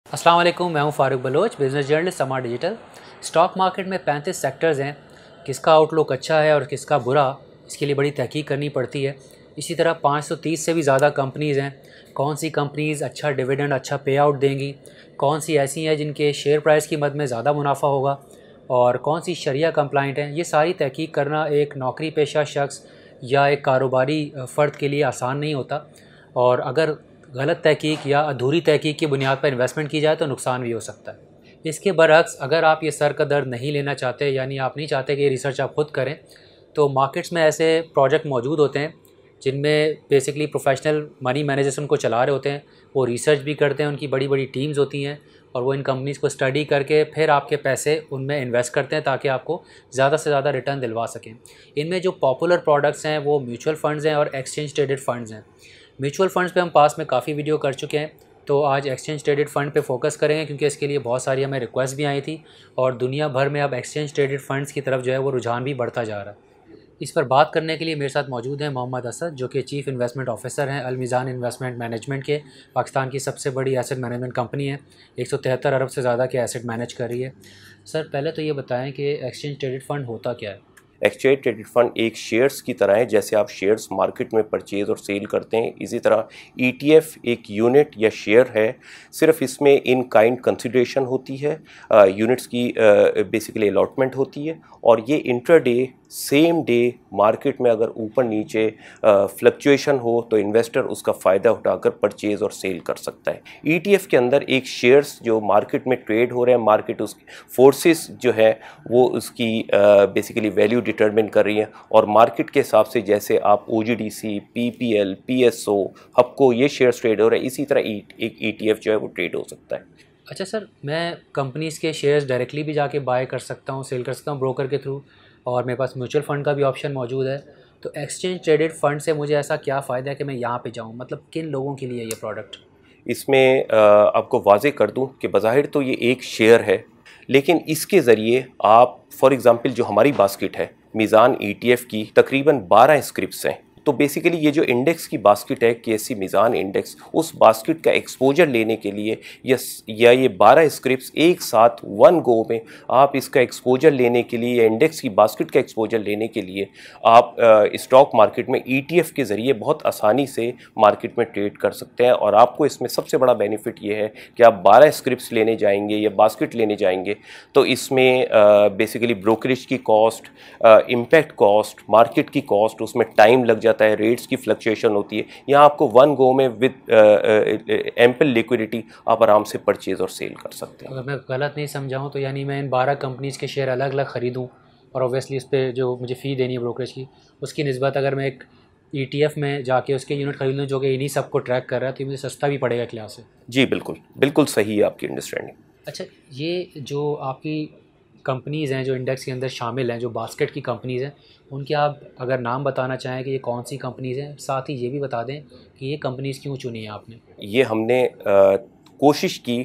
अस्सलाम वालेकुम, मैं हूं Farooq Baloch, business journalist smart digital. Stock market में 35 सेक्टर्स हैं। किसका आउटलुक अच्छा है और किसका बुरा, इसके लिए बड़ी तहकीक करनी पड़ती है। इसी तरह 530 से भी ज़्यादा कंपनीज़ हैं। कौन सी कंपनीज़ अच्छा डिविडेंड, अच्छा पे आउट देंगी, कौन सी ऐसी हैं जिनके शेयर प्राइस की मद में ज़्यादा मुनाफा होगा और कौन सी शरिया कंप्लाइंट हैं, ये सारी तहकीक करना एक नौकरी पेशा शख्स या एक कारोबारी फ़र्द के लिए आसान नहीं होता। और अगर गलत तहकीक या अधूरी तहकीक की बुनियाद पर इन्वेस्टमेंट की जाए तो नुकसान भी हो सकता है। इसके बरअक्स अगर आप ये सर का दर्द नहीं लेना चाहते, यानी आप नहीं चाहते कि ये रिसर्च आप खुद करें, तो मार्केट्स में ऐसे प्रोजेक्ट मौजूद होते हैं जिनमें बेसिकली प्रोफेशनल मनी मैनेजर्स उनको चला रहे होते हैं। वो रिसर्च भी करते हैं, उनकी बड़ी बड़ी टीम्स होती हैं और वो इन कंपनीज़ को स्टडी करके फिर आपके पैसे उनमें इन्वेस्ट करते हैं ताकि आपको ज़्यादा से ज़्यादा रिटर्न दिलवा सकें। इनमें जो पॉपुलर प्रोडक्ट्स हैं वो म्यूचुअल फ़ंड्स हैं और एक्सचेंज ट्रेडेड फ़ंड्स हैं। म्यूचुअल फ़ंड्स पे हम पास में काफ़ी वीडियो कर चुके हैं, तो आज एक्सचेंज ट्रेडेड फ़ंड पे फोकस करेंगे क्योंकि इसके लिए बहुत सारी हमें रिक्वेस्ट भी आई थी और दुनिया भर में अब एक्सचेंज ट्रेडेड फ़ंड्स की तरफ जो है वो रुझान भी बढ़ता जा रहा है। इस पर बात करने के लिए मेरे साथ मौजूद हैं मोहम्मद असद, जो कि चीफ़ इन्वेस्टमेंट ऑफिसर हैं अल मीज़ान इन्वेस्टमेंट मैनेजमेंट के। पाकिस्तान की सबसे बड़ी एसेट मैनेजमेंट कंपनी है, 173 अरब से ज़्यादा के एसेट मैनेज कर रही है। सर, पहले तो ये बताएं कि एक्सचेंज ट्रेडेड फ़ंड होता क्या है? एक्सचेंज ट्रेडेड फंड एक शेयर्स की तरह है। जैसे आप शेयर्स मार्केट में परचेज और सेल करते हैं, इसी तरह ईटीएफ एक यूनिट या शेयर है। सिर्फ इसमें इन काइंड कंसिडरेशन होती है, यूनिट्स की बेसिकली अलॉटमेंट होती है और ये इंट्राडे सेम डे मार्केट में अगर ऊपर नीचे फ्लक्चुएशन हो तो इन्वेस्टर उसका फ़ायदा उठाकर परचेज और सेल कर सकता है। ईटीएफ के अंदर एक शेयर्स जो मार्केट में ट्रेड हो रहे हैं, मार्केट उसकी फोर्सेस जो है वो उसकी बेसिकली वैल्यू डिटरमिन कर रही है और मार्केट के हिसाब से जैसे आप ओजीडीसी, पीपीएल, पीएसओ, हपको ये शेयर्स ट्रेड हो रहे हैं, इसी तरह एक ईटीएफ जो है वो ट्रेड हो सकता है। अच्छा सर, मैं कंपनीज़ के शेयर्स डायरेक्टली भी जाके बाय कर सकता हूँ, सेल कर सकता हूँ ब्रोकर के थ्रू, और मेरे पास म्यूचुअल फ़ंड का भी ऑप्शन मौजूद है। तो एक्सचेंज ट्रेडेड फ़ंड से मुझे ऐसा क्या फ़ायदा है कि मैं यहाँ पे जाऊँ? मतलब किन लोगों के लिए ये प्रोडक्ट? इसमें आपको वाजे कर दूं कि बज़ाहिर तो ये एक शेयर है, लेकिन इसके ज़रिए आप फॉर एग्ज़ाम्पल जो हमारी बास्केट है मीज़ान ईटीएफ की तकरीबन 12 स्क्रिप्ट्स हैं। तो बेसिकली ये जो इंडेक्स की बास्केट है केएससी मीज़ान इंडेक्स, उस बास्केट का एक्सपोजर लेने के लिए या ये 12 स्क्रिप्ट्स एक साथ वन गो में आप इसका एक्सपोजर लेने के लिए या इंडेक्स की बास्केट का एक्सपोजर लेने के लिए आप स्टॉक मार्केट में ईटीएफ के ज़रिए बहुत आसानी से मार्केट में ट्रेड कर सकते हैं। और आपको इसमें सबसे बड़ा बेनिफिट ये है कि आप 12 स्क्रिप्ट्स लेने जाएंगे या बास्केट लेने जाएंगे तो इसमें बेसिकली ब्रोकरेज की कॉस्ट, इम्पैक्ट कॉस्ट, मार्केट की कॉस्ट, उसमें टाइम लग जाता है, रेट्स की फ्लक्चुएशन होती है। यहाँ आपको वन गो में विद एम्पल लिक्विडिटी आप आराम से परचेज और सेल कर सकते हैं। अगर मैं गलत नहीं समझाऊँ तो यानी मैं इन 12 कंपनीज़ के शेयर अलग अलग ख़रीदूँ और ऑब्वियसली इस पर जो मुझे फ़ी देनी है ब्रोकरेज की, उसकी निस्बत अगर मैं एक ईटीएफ में जाके उसके यूनिट ख़रीद लूँ जो कि इन्हीं सब को ट्रैक कर रहा है, तो ये मुझे सस्ता भी पड़ेगा एक लिहाज से। जी बिल्कुल, बिल्कुल सही है आपकी अंडरस्टैंडिंग। अच्छा, ये जो आपकी कंपनीज़ हैं जो इंडेक्स के अंदर शामिल हैं, जो बास्केट की कंपनीज़ हैं, उनके आप अगर नाम बताना चाहें कि ये कौन सी कंपनीज़ हैं, साथ ही ये भी बता दें कि ये कंपनीज़ क्यों चुनी है आपने? ये हमने कोशिश की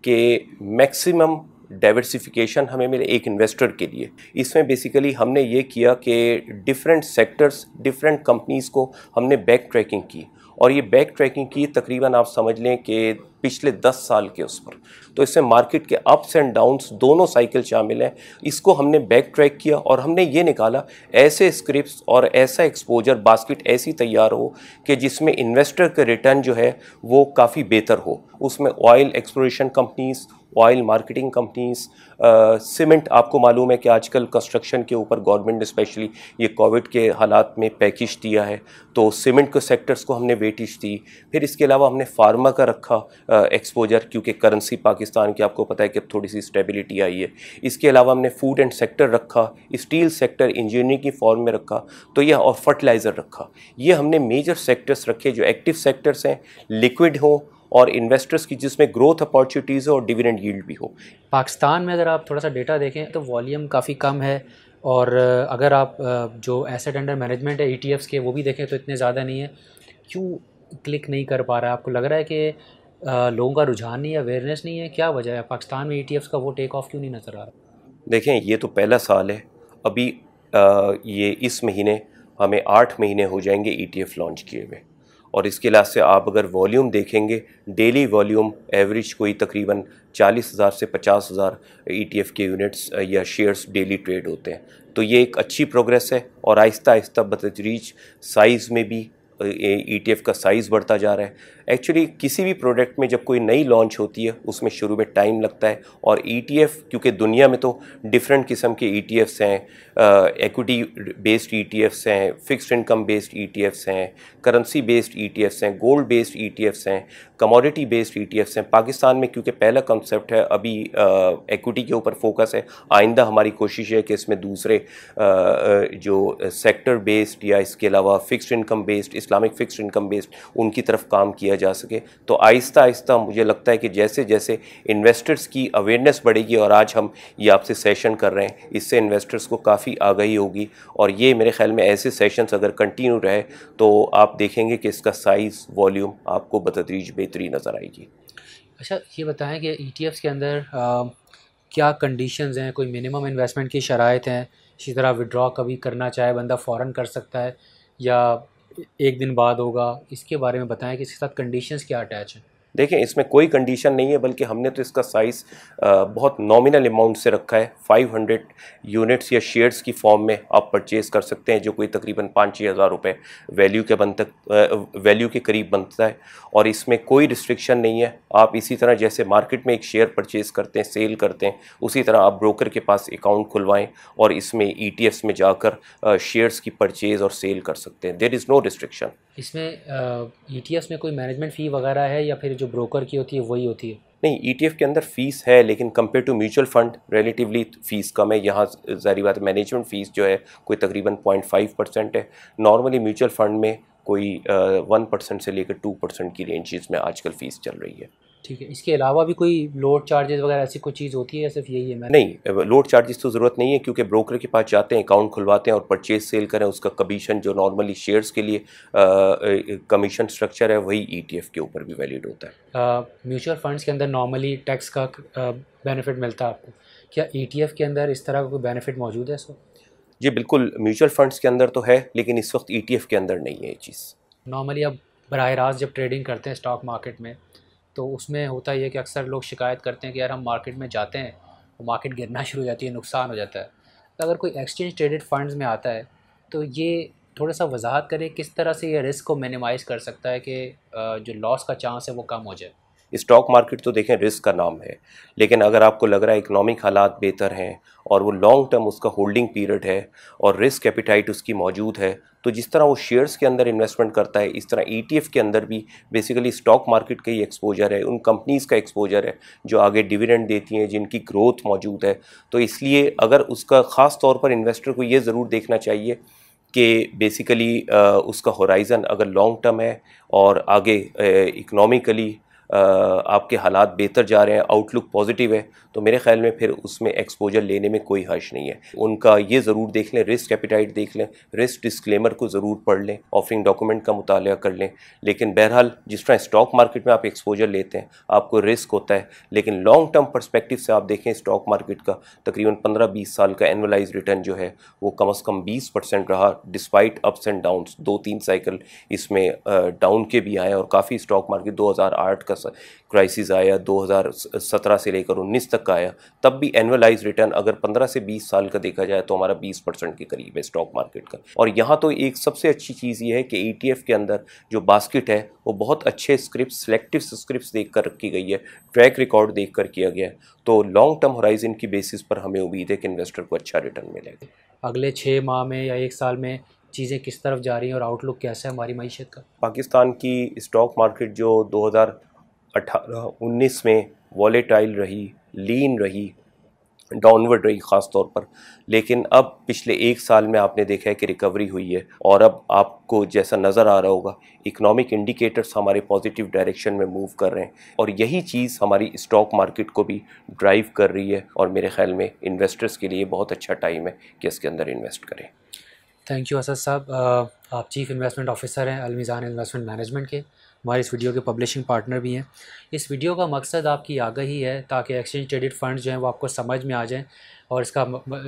कि मैक्सिमम डाइवर्सिफिकेशन हमें मिले एक इन्वेस्टर के लिए। इसमें बेसिकली हमने ये किया कि डिफरेंट सेक्टर्स, डिफरेंट कंपनीज़ को हमने बैक ट्रैकिंग की और ये बैक ट्रैकिंग की तकरीबन आप समझ लें कि पिछले 10 साल के उस पर। तो इसमें मार्केट के अप्स एंड डाउन्स दोनों साइकिल शामिल हैं। इसको हमने बैक ट्रैक किया और हमने ये निकाला ऐसे स्क्रिप्ट्स और ऐसा एक्सपोजर बास्केट ऐसी तैयार हो कि जिसमें इन्वेस्टर का रिटर्न जो है वो काफ़ी बेहतर हो। उसमें oil exploration companies, oil marketing companies, cement, आपको मालूम है कि आजकल कंस्ट्रक्शन के ऊपर गवर्नमेंट ने स्पेशली ये कोविड के हालात में पैकेज दिया है, तो सीमेंट के सेक्टर्स को हमने वेटेज दी। फिर इसके अलावा हमने फार्मा का रखा एक्सपोजर, क्योंकि करेंसी पाकिस्तान की आपको पता है कि थोड़ी सी स्टेबिलिटी आई है। इसके अलावा हमने फूड एंड सेक्टर रखा, स्टील सेक्टर, इंजीनियरिंग की फॉर्म में रखा, तो यह और फर्टिलाइज़र रखा। ये हमने मेजर सेक्टर्स रखे जो एक्टिव सेक्टर्स हैं, लिक्विड हो और इन्वेस्टर्स की जिसमें ग्रोथ अपॉर्चुनिटीज़ हो और डिविडेंड यील्ड भी हो। पाकिस्तान में अगर आप थोड़ा सा डेटा देखें तो वॉल्यूम काफ़ी कम है और अगर आप जो एसेट अंडर मैनेजमेंट है ईटीएफ्स के वो भी देखें तो इतने ज़्यादा नहीं है। क्यों क्लिक नहीं कर पा रहा है? आपको लग रहा है कि लोगों का रुझान नहीं है, अवेयरनेस नहीं है, क्या वजह है? पाकिस्तान में ईटीएफ्स का वो टेक ऑफ क्यों नहीं नज़र आ रहा? देखें, ये तो पहला साल है अभी। ये इस महीने हमें 8 महीने हो जाएंगे ईटीएफ लॉन्च किए हुए और इसके लिहाज से आप अगर वॉल्यूम देखेंगे, डेली वॉल्यूम एवरेज कोई तकरीबन 40,000 से 50,000 ETF के यूनिट्स या शेयर्स डेली ट्रेड होते हैं। तो ये एक अच्छी प्रोग्रेस है और आहिस्ता आहिस्ता बतदरीज साइज़ में भी ETF का साइज़ बढ़ता जा रहा है। एक्चुअली किसी भी प्रोडक्ट में जब कोई नई लॉन्च होती है उसमें शुरू में टाइम लगता है, और ETF क्योंकि दुनिया में तो डिफरेंट किस्म के ETFs हैं, एक्विटी बेस्ड ETFs हैं, फिक्स्ड इनकम बेस्ड ETFs हैं, करेंसी बेस्ड ETFs हैं, गोल्ड बेस्ड ETFs हैं, कमोडिटी बेस्ड ETFs हैं। पाकिस्तान में क्योंकि पहला कंसेप्ट है, अभी एक्विटी के ऊपर फोकस है, आइंदा हमारी कोशिश है कि इसमें दूसरे जो सेक्टर बेस्ड या इसके अलावा fixed income based, Islamic fixed income based, उनकी तरफ काम किया जा सके। तो आहिस्ता आहिस्ता मुझे लगता है कि जैसे जैसे इन्वेस्टर्स की अवेयरनेस बढ़ेगी, और आज हम ये आपसे सेशन कर रहे हैं, इससे इन्वेस्टर्स को काफ़ी आगाही होगी, और ये मेरे ख्याल में ऐसे सेशंस अगर कंटिन्यू रहे तो आप देखेंगे कि इसका साइज़, वॉल्यूम आपको बतदरीज बेहतरी नज़र आएगी। अच्छा, ये बताएं कि ETFs के अंदर क्या कंडीशंस हैं, कोई मिनिमम इन्वेस्टमेंट की शराइत हैं? इसी तरह विड्रॉ कभी करना चाहे बंदा फ़ौरन कर सकता है या एक दिन बाद होगा? इसके बारे में बताएं कि इसके साथ कंडीशंस क्या अटैच हैं। देखें, इसमें कोई कंडीशन नहीं है, बल्कि हमने तो इसका साइज़ बहुत नॉमिनल अमाउंट से रखा है। 500 यूनिट्स या शेयर्स की फॉर्म में आप परचेज़ कर सकते हैं, जो कोई तकरीबन 5-6 हज़ार रुपये वैल्यू के करीब बनता है, और इसमें कोई रिस्ट्रिक्शन नहीं है। आप इसी तरह जैसे मार्केट में एक शेयर परचेज़ करते हैं, सेल करते हैं, उसी तरह आप ब्रोकर के पास अकाउंट खुलवाएँ और इसमें ETFs में जाकर शेयर्स की परचेज़ और सेल कर सकते हैं। There is no restriction. इसमें ETFs में कोई मैनेजमेंट फ़ी वगैरह है या फिर जो ब्रोकर की होती है वही होती है? नहीं, ETF के अंदर फ़ीस है, लेकिन compare to mutual fund relatively fees कम है। यहाँ ज़ाहिर बात है मैनेजमेंट फ़ीस जो है कोई तकरीबन 0.5% है। नॉर्मली म्यूचुअल फंड में कोई 1% से लेकर 2% की रेंजेस में आजकल फ़ीस चल रही है। ठीक है, इसके अलावा भी कोई लोड चार्जेस वगैरह ऐसी कोई चीज़ होती है या सिर्फ यही है? नहीं, लोड चार्जेस तो ज़रूरत नहीं है, क्योंकि ब्रोकर के पास जाते हैं, अकाउंट खुलवाते हैं और परचेज सेल करें, उसका कमीशन जो नॉर्मली शेयर्स के लिए कमीशन स्ट्रक्चर है वही ETF के ऊपर भी वैलिड होता है। म्यूचुअल फंड्स के अंदर नॉर्मली टैक्स का बेनिफिट मिलता है आपको, क्या ETF के अंदर इस तरह का कोई बेनिफिट मौजूद है इसको? जी बिल्कुल, म्यूचुअल फंड्स के अंदर तो है, लेकिन इस वक्त ETF के अंदर नहीं है ये चीज़। नॉर्मली अब बराह रास्त जब ट्रेडिंग करते हैं स्टॉक मार्केट में, तो उसमें होता ही है कि अक्सर लोग शिकायत करते हैं कि यार हम मार्केट में जाते हैं तो मार्केट गिरना शुरू हो जाती है, नुकसान हो जाता है। तो अगर कोई एक्सचेंज ट्रेडेड फंड्स में आता है तो ये थोड़ा सा वजाहत करें किस तरह से ये रिस्क को मिनिमाइज़ कर सकता है कि जो लॉस का चांस है वो कम हो जाए। स्टॉक मार्केट तो देखें रिस्क का नाम है, लेकिन अगर आपको लग रहा है इकोनॉमिक हालात बेहतर हैं और वो लॉन्ग टर्म उसका होल्डिंग पीरियड है और रिस्क एपिटाइट उसकी मौजूद है, तो जिस तरह वो शेयर्स के अंदर इन्वेस्टमेंट करता है, इस तरह ETF के अंदर भी बेसिकली स्टॉक मार्केट का ही एक्सपोजर है, उन कंपनीज़ का एक्सपोजर है जो आगे डिविडेंड देती हैं, जिनकी ग्रोथ मौजूद है। तो इसलिए अगर उसका ख़ास तौर पर इन्वेस्टर को ये ज़रूर देखना चाहिए कि बेसिकली उसका होराइज़न अगर लॉन्ग टर्म है और आगे इकनॉमिकली आपके हालात बेहतर जा रहे हैं, आउटलुक पॉजिटिव है, तो मेरे ख्याल में फिर उसमें एक्सपोजर लेने में कोई हर्ज नहीं है। उनका ये ज़रूर देख लें, रिस्क एपिटाइट देख लें, रिस्क डिस्क्लेमर को ज़रूर पढ़ लें, ऑफरिंग डॉक्यूमेंट का मुताला कर लें। लेकिन बहरहाल जिस तरह स्टॉक मार्केट में आप एक्सपोजर लेते हैं आपको रिस्क होता है, लेकिन लॉन्ग टर्म परस्पेक्टिव से आप देखें स्टॉक मार्केट का तकरीबन 15-20 साल का एनुअलाइज रिटर्न जो है वो कम से कम 20% रहा, despite ups and downs. 2-3 cycle इसमें डाउन के भी आए और काफ़ी स्टॉक मार्केट 2008 का क्राइसिस आया, 2017 से लेकर 19 तक का आया, तब भी एनुअलाइज रिटर्न अगर 15 से 20 साल का देखा जाए तो हमारा 20% के करीब है स्टॉक मार्केट का। और यहाँ तो एक सबसे अच्छी चीज़ ये है कि ETF के अंदर जो बास्केट है वो बहुत अच्छे स्क्रिप्ट, सिलेक्टिव स्क्रिप्ट देख कर रखी गई है, ट्रैक रिकॉर्ड देख कर किया गया है। तो लॉन्ग टर्म होराइजन की बेसिस पर हमें उम्मीद है कि इन्वेस्टर को अच्छा रिटर्न मिलेगा। अगले 6 माह में या 1 साल में चीज़ें किस तरफ जा रही हैं और आउटलुक कैसा है हमारी मईशत का? पाकिस्तान की स्टॉक मार्केट जो 2018-19 में वॉलेटाइल रही, लीन रही, डाउनवर्ड रही ख़ास तौर पर, लेकिन अब पिछले 1 साल में आपने देखा है कि रिकवरी हुई है और अब आपको जैसा नज़र आ रहा होगा इकोनॉमिक इंडिकेटर्स हमारे पॉजिटिव डायरेक्शन में मूव कर रहे हैं और यही चीज़ हमारी स्टॉक मार्केट को भी ड्राइव कर रही है और मेरे ख्याल में इन्वेस्टर्स के लिए बहुत अच्छा टाइम है कि इसके अंदर इन्वेस्ट करें। थैंक यू असद साहब, आप चीफ़ इन्वेस्टमेंट ऑफिसर हैं अलमीज़ान इन्वेस्टमेंट मैनेजमेंट के, हमारे इस वीडियो के पब्लिशिंग पार्टनर भी हैं। इस वीडियो का मकसद आपकी आगाही है ताकि एक्सचेंज ट्रेडेड फंड्स जो हैं वो आपको समझ में आ जाएं और इसका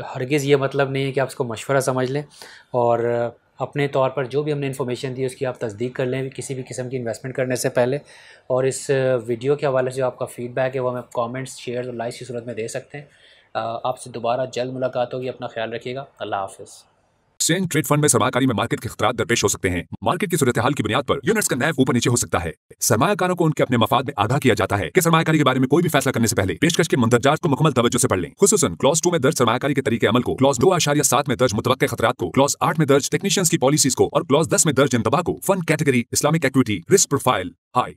हरगिज़ ये मतलब नहीं है कि आप इसको मशवरा समझ लें और अपने तौर पर जो भी हमने इन्फॉर्मेशन दी उसकी आप तस्दीक कर लें किसी भी किस्म की इन्वेस्टमेंट करने से पहले। और इस वीडियो के हवाले से जो आपका फ़ीडबैक है वो हमें कमेंट्स, शेयर और लाइक्स की सूरत में दे सकते हैं। आपसे दोबारा जल्द मुलाकात होगी। अपना ख्याल रखिएगा। अल्लाह हाफ़िज़। एक्सचेंज ट्रेड फंड में सरमाकारी में मार्केट के खतरात दरपेश हो सकते हैं। मार्केट की सूरत हाल की बुनियाद पर यूनिट्स का नैव ऊपर नीचे हो सकता है। सरमायाकारों को उनके अपने मफाद में आगाह किया जाता है कि सरमायाकारी के बारे में कोई भी फैसला करने से पहले पेशकश के मंदरजात को मुकम्मल तवज्जो से पढ़ लें। खुसूसन क्लॉज 2 में दर्ज सरमायाकारी के तरीके अमल को, क्लॉज 2.7 में दर्ज मुतवक्के खतरात को, क्लॉज 8 में दर्ज टेक्नीशियंस की पॉलिसीज को और क्लॉज 10 में दर्ज इंतबा को। Fund category Islamic equity, risk profile high.